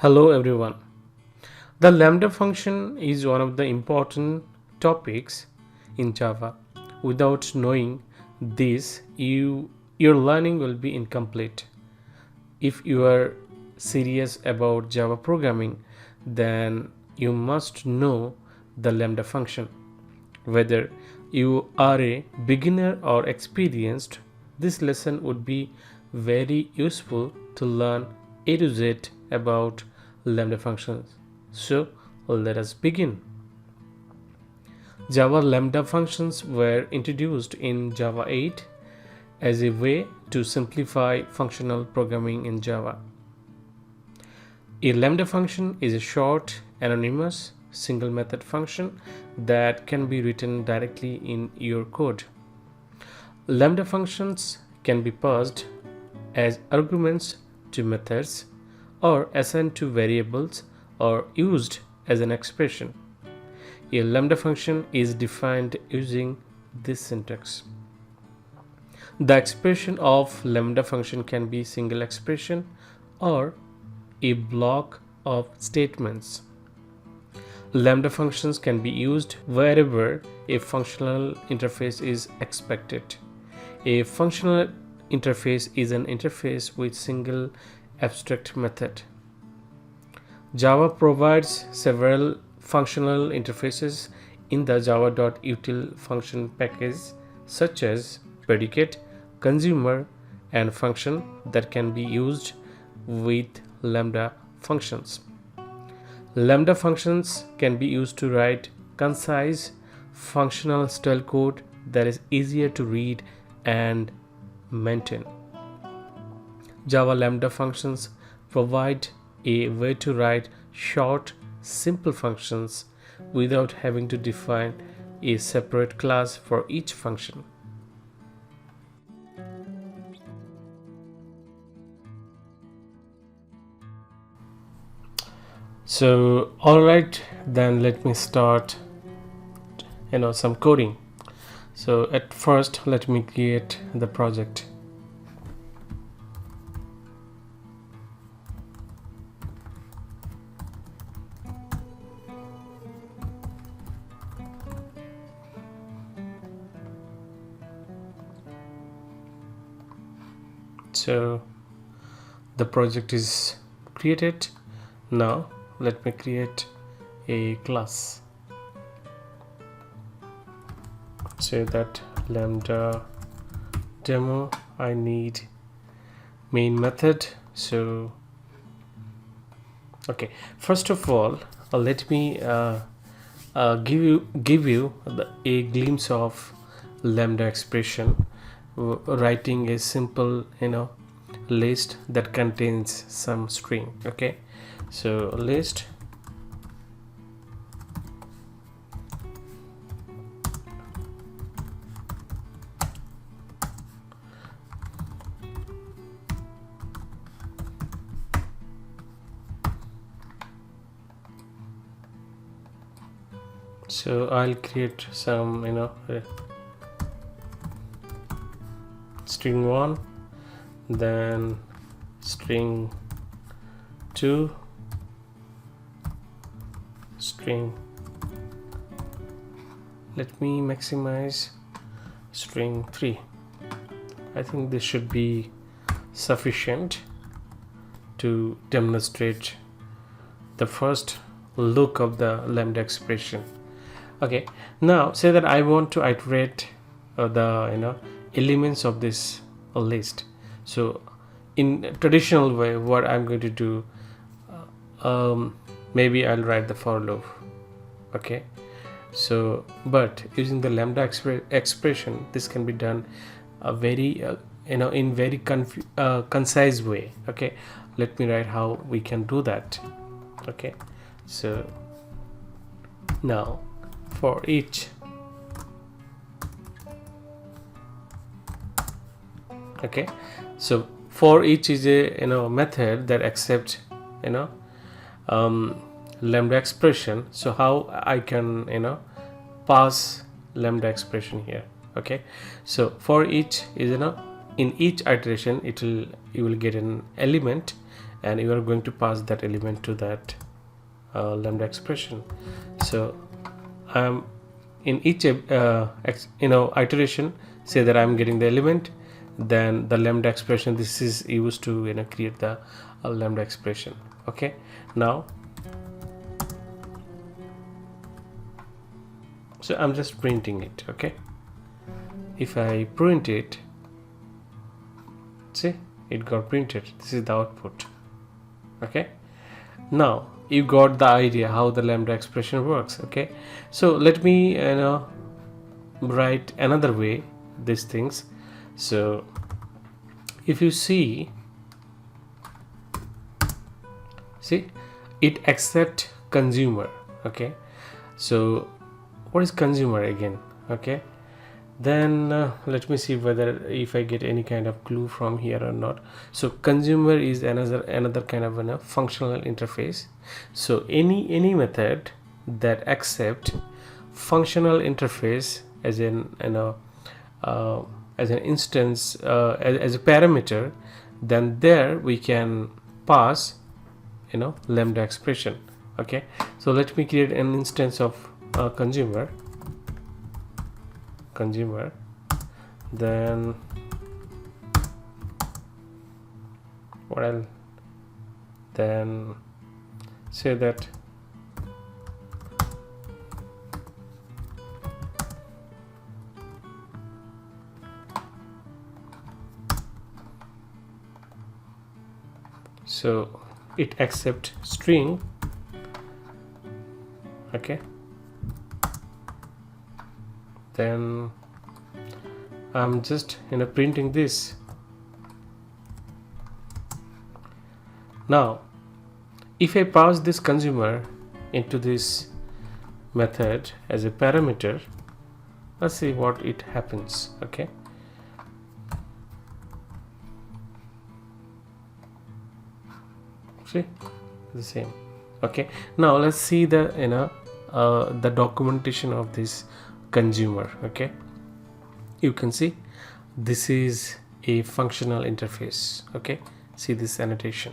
Hello everyone. The lambda function is one of the important topics in Java. Without knowing this, your learning will be incomplete. If you are serious about Java programming, then you must know the lambda function. Whether you are a beginner or experienced, this lesson would be very useful to learn A to Z about lambda functions. So let us begin. Java Lambda functions were introduced in Java 8 as a way to simplify functional programming in Java. A lambda function is a short, anonymous, single method function that can be written directly in your code. Lambda functions can be passed as arguments to methods or assigned to variables or used as an expression. A lambda function is defined using this syntax. The expression of lambda function can be single expression or a block of statements. Lambda functions can be used wherever a functional interface is expected. A functional interface is an interface with single abstract method. Java provides several functional interfaces in the java.util function package, such as predicate, consumer, and function that can be used with lambda functions. Lambda functions can be used to write concise functional style code that is easier to read and maintain. Java Lambda functions provide a way to write short, simple functions without having to define a separate class for each function. So, alright, then let me start some coding. So at first let me create the project. So the project is created. Now let me create a class. Say that lambda demo, I need main method. So okay, first of all let me give you a glimpse of lambda expression, writing a simple list that contains some string. Okay, so list so I'll create some string 1, then string 2, string, let me maximize string 3. I think this should be sufficient to demonstrate the first look of the lambda expression. Okay, now say that I want to iterate the elements of this list. So in traditional way, what I'm going to do, maybe I'll write the for loop. Okay, so but using the lambda expression, this can be done very in very concise way. Okay, let me write how we can do that. Okay, so now for each, okay, so for each is a method that accepts lambda expression. So how I can pass lambda expression here. Okay, so for each is in each iteration you will get an element, and you are going to pass that element to that lambda expression. So I'm in each iteration say that I'm getting the element, then the lambda expression, this is used to create the lambda expression. Okay, now so I'm just printing it. Okay, if I print it, see, it got printed. This is the output. Okay, now you got the idea how the lambda expression works. Okay, so let me write another way these things. So if you see it accept consumer. Okay, so what is consumer again? Okay, then let me see whether if I get any kind of clue from here or not. So consumer is another kind of a functional interface. So any method that accept functional interface as an as an instance, as a parameter, then there we can pass lambda expression. Okay, so let me create an instance of consumer, then what else, then say that so it accept string. Okay, then I'm just printing this. Now if I pass this consumer into this method as a parameter, let's see what it happens. Okay, see, the same. Okay, now let's see the the documentation of this consumer. Okay, you can see this is a functional interface. Okay, see this annotation.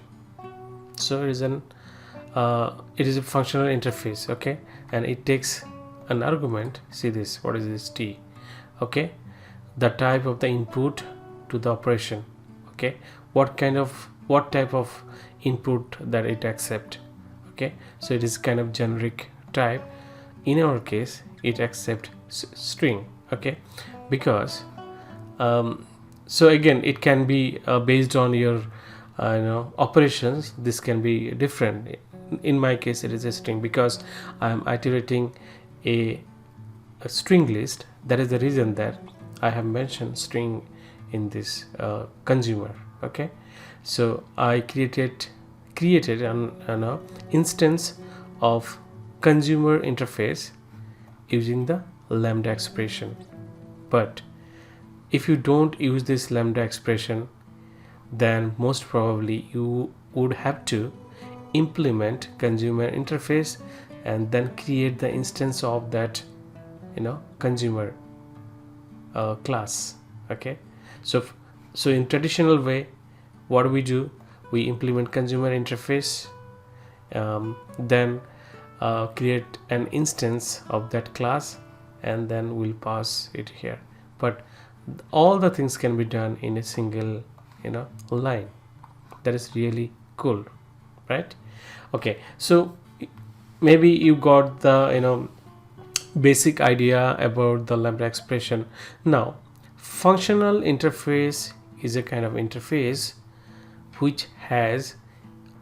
So it is a functional interface. Okay, and it takes an argument. See this, what is this t? Okay, the type of the input to the operation. Okay, what type of input that it accept. Okay, so it is kind of generic type. In our case it accept string. Okay, because so again it can be based on your operations. This can be different. In my case it is a string because I am iterating a string list. That is the reason that I have mentioned string in this consumer. Okay, so I created an instance of consumer interface using the lambda expression. But if you don't use this lambda expression, then most probably you would have to implement consumer interface and then create the instance of that consumer class. Okay, so in traditional way, what do? We implement consumer interface, then create an instance of that class, and then we'll pass it here. But all the things can be done in a single line. That is really cool, right? Okay, so maybe you got the basic idea about the lambda expression. Now functional interface is a kind of interface which has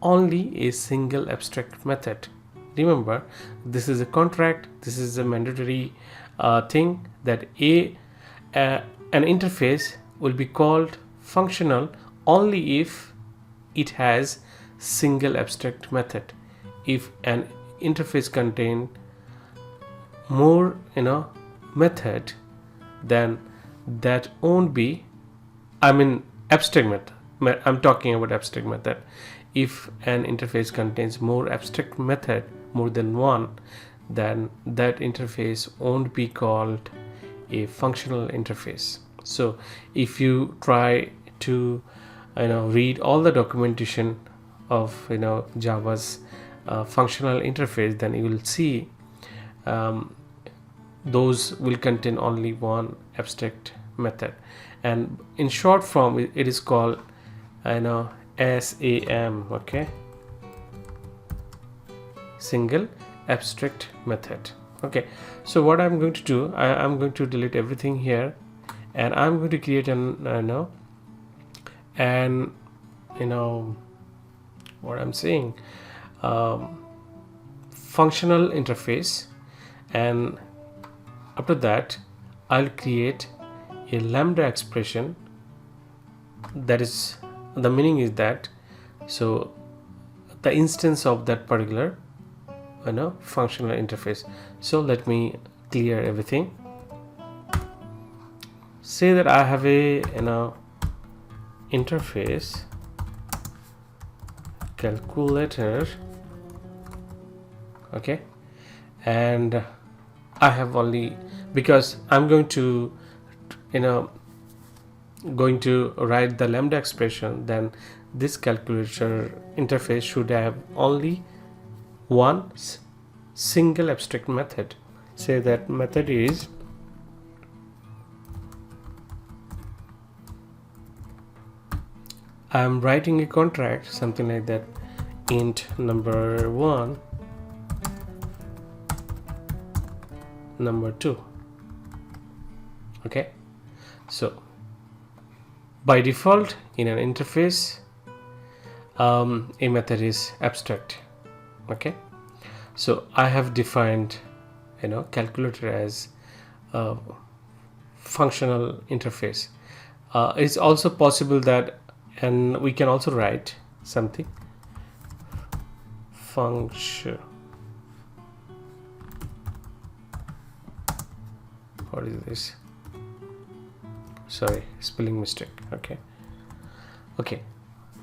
only a single abstract method. Remember, this is a contract, this is a mandatory thing, that an interface will be called functional only if it has single abstract method. If an interface contain more method, then that won't be, abstract method. I'm talking about abstract method. If an interface contains more abstract method, more than one, then that interface won't be called a functional interface. So if you try to read all the documentation of Java's functional interface, then you will see those will contain only one abstract method, and in short form it is called SAM. Okay, single abstract method. Okay, so what I'm going to do, I'm going to delete everything here, and I'm going to create an what I'm saying, functional interface, and after that I'll create a lambda expression. That is, the meaning is that, so the instance of that particular functional interface. So let me clear everything. Say that I have a interface calculator. Okay, and I have only, because I'm going to write the lambda expression, then this calculator interface should have only one single abstract method. Say that method is I'm writing a contract, something like that, int number 1, number 2. Okay, so by default in an interface a method is abstract. Okay, so I have defined calculator as a functional interface. It's also possible that, and we can also write something function. What is this? Sorry, spelling mistake. Okay,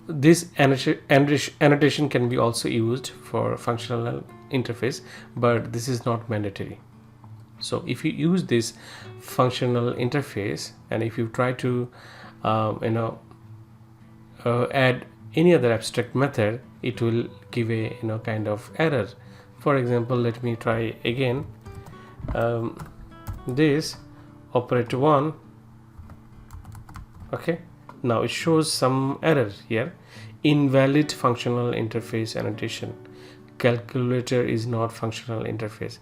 this annotation can be also used for functional interface, but this is not mandatory. So if you use this functional interface, and if you try to add any other abstract method, it will give a kind of error. For example, let me try again. This operator 1. Okay, now it shows some error here. Invalid functional interface annotation. Calculator is not functional interface.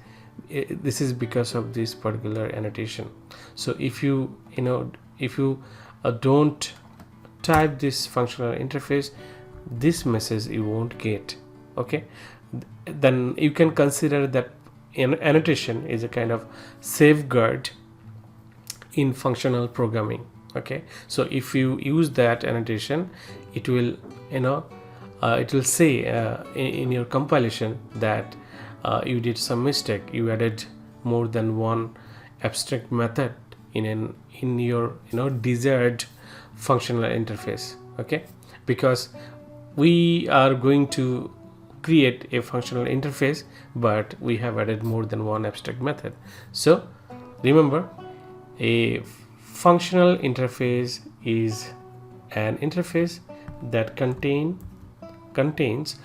This is because of this particular annotation. So if you don't type this functional interface, this message you won't get. Okay, then you can consider that annotation is a kind of safeguard in functional programming. Okay, so if you use that annotation, it will it will say in your compilation that you did some mistake, you added more than one abstract method in your desired functional interface. Okay, because we are going to create a functional interface, but we have added more than one abstract method. So remember, a functional interface is an interface that contains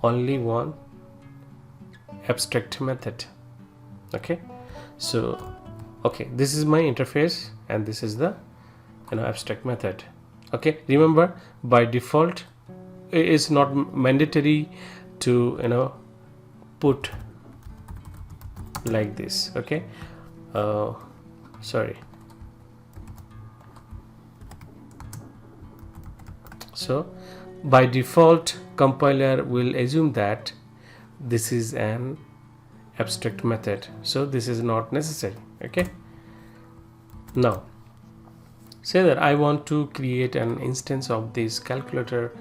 only one abstract method. Okay, so this is my interface, and this is the abstract method. Okay, remember, by default it is not mandatory to put like this. Okay, sorry. So by default compiler will assume that this is an abstract method, so this is not necessary. Okay, now say that I want to create an instance of this calculator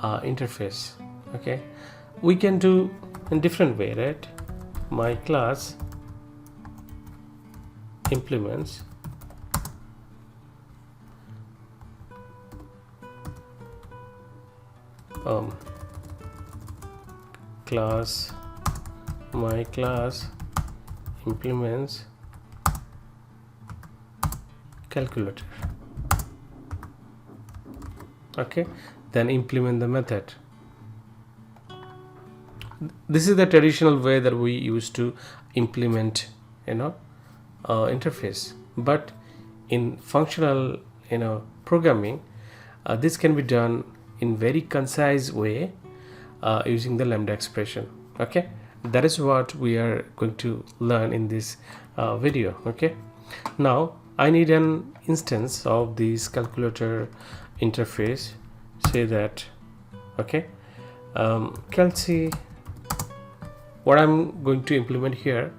interface. Okay, we can do in different way, right? My class implements my class implements calculator. Okay, then implement the method. this is the traditional way that we used to implement interface. But in functional programming, this can be done in very concise way using the lambda expression. Okay, that is what we are going to learn in this video. Okay, now I need an instance of this calculator interface. Say that, okay, Kelsey, what I'm going to implement here,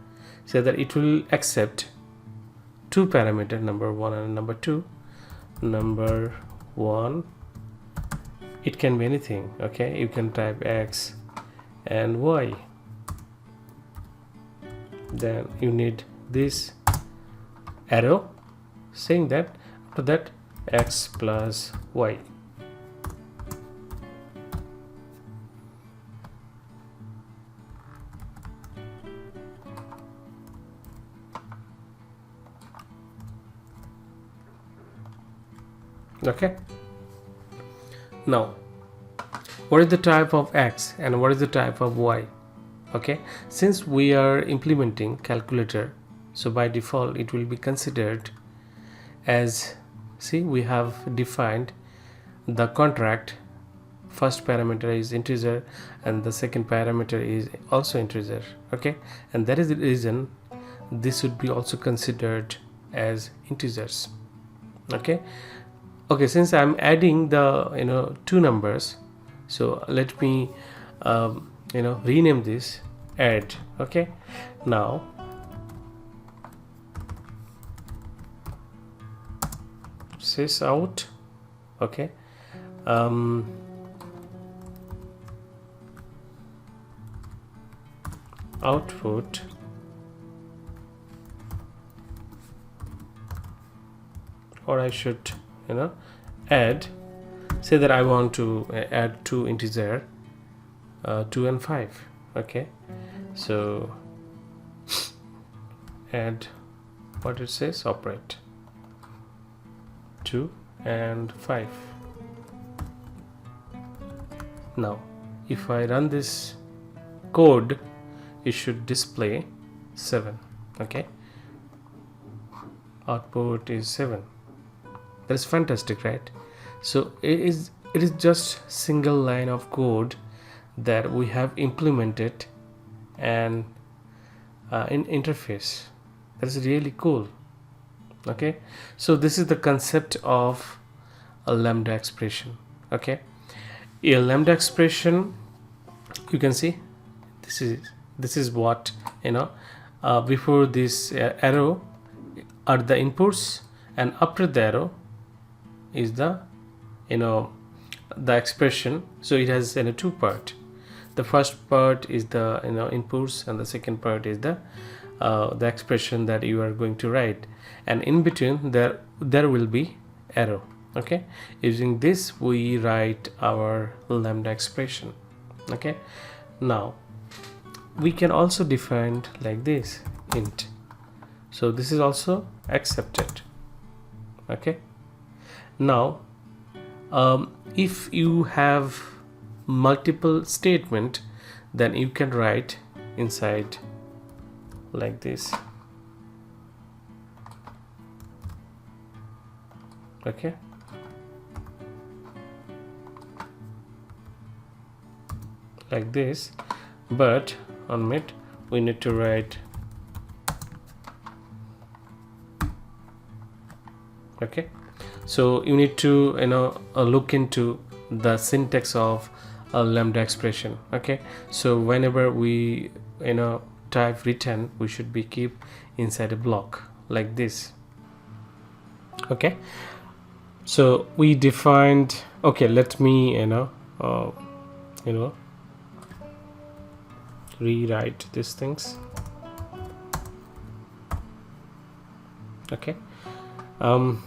say that it will accept two parameters, number 1 and number 2. Number 1, it can be anything. Okay, you can type x and y. Then you need this arrow saying that after that x plus y. Okay, now what is the type of x and what is the type of y? Okay, since we are implementing calculator, so by default it will be considered as, see, we have defined the contract. First parameter is integer and the second parameter is also integer. Okay, and that is the reason this would be also considered as integers. Okay, since I'm adding the two numbers, so let me rename this add. Okay, now sys out. Okay, output or I should add, say that I want to add two integer 2 and 5. Okay, so add what it says, operate 2 and 5. Now if I run this code, it should display 7. Okay, output is 7. That's fantastic, right? So it is just single line of code that we have implemented and in interface. That's really cool. Okay, so this is the concept of a lambda expression. Okay, a lambda expression, you can see this is what before this arrow are the inputs, and after the arrow is the the expression. So it has two part. The first part is the inputs, and the second part is the expression that you are going to write, and in between there will be arrow. Okay, using this we write our lambda expression. Okay, now we can also define like this, int. So this is also accepted. Okay, now if you have multiple statement, then you can write inside like this. Okay, like this, but on mid we need to write. Okay, so you need to look into the syntax of a lambda expression. Okay, so whenever we type return, we should be keep inside a block like this. Okay, so we defined. Okay, let me rewrite these things. Okay,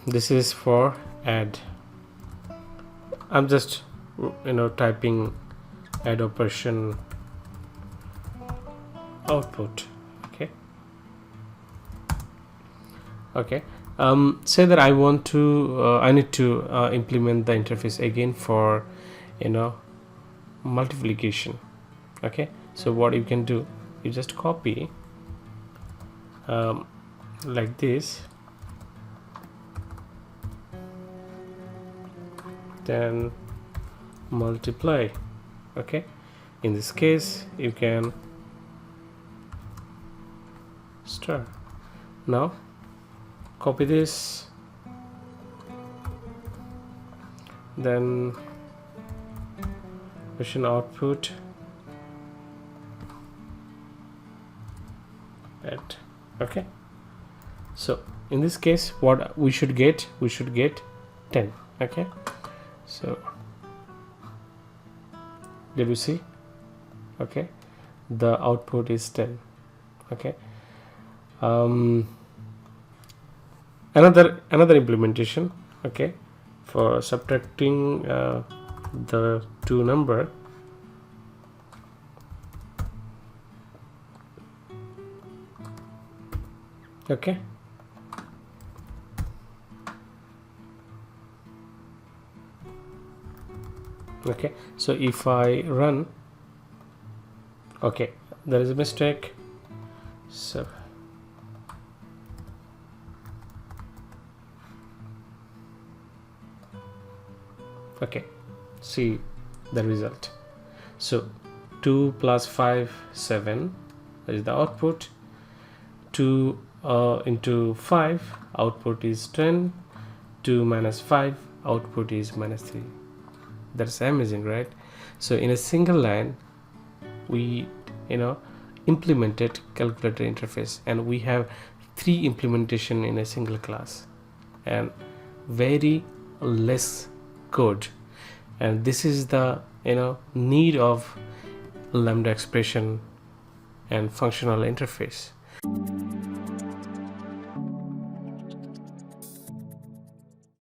this is for add. I'm just typing add operation output. Okay, say that I want to I need to implement the interface again for multiplication. Okay, So what you can do, you just copy like this, then multiply. Okay, in this case you can star. Now copy this, then push an output at. Okay, so in this case what we should get 10. Okay, so did you see? Okay, the output is 10. Okay, another implementation, okay, for subtracting the two number. Okay, okay, so if I run, okay, there is a mistake. So okay, see the result. So 2 plus 5 7 is the output. 2 into 5 output is 10. 2 minus 5 output is -3. That's amazing, right? So in a single line we implemented calculator interface, and we have 3 implementation in a single class and very less code. And this is the need of lambda expression and functional interface.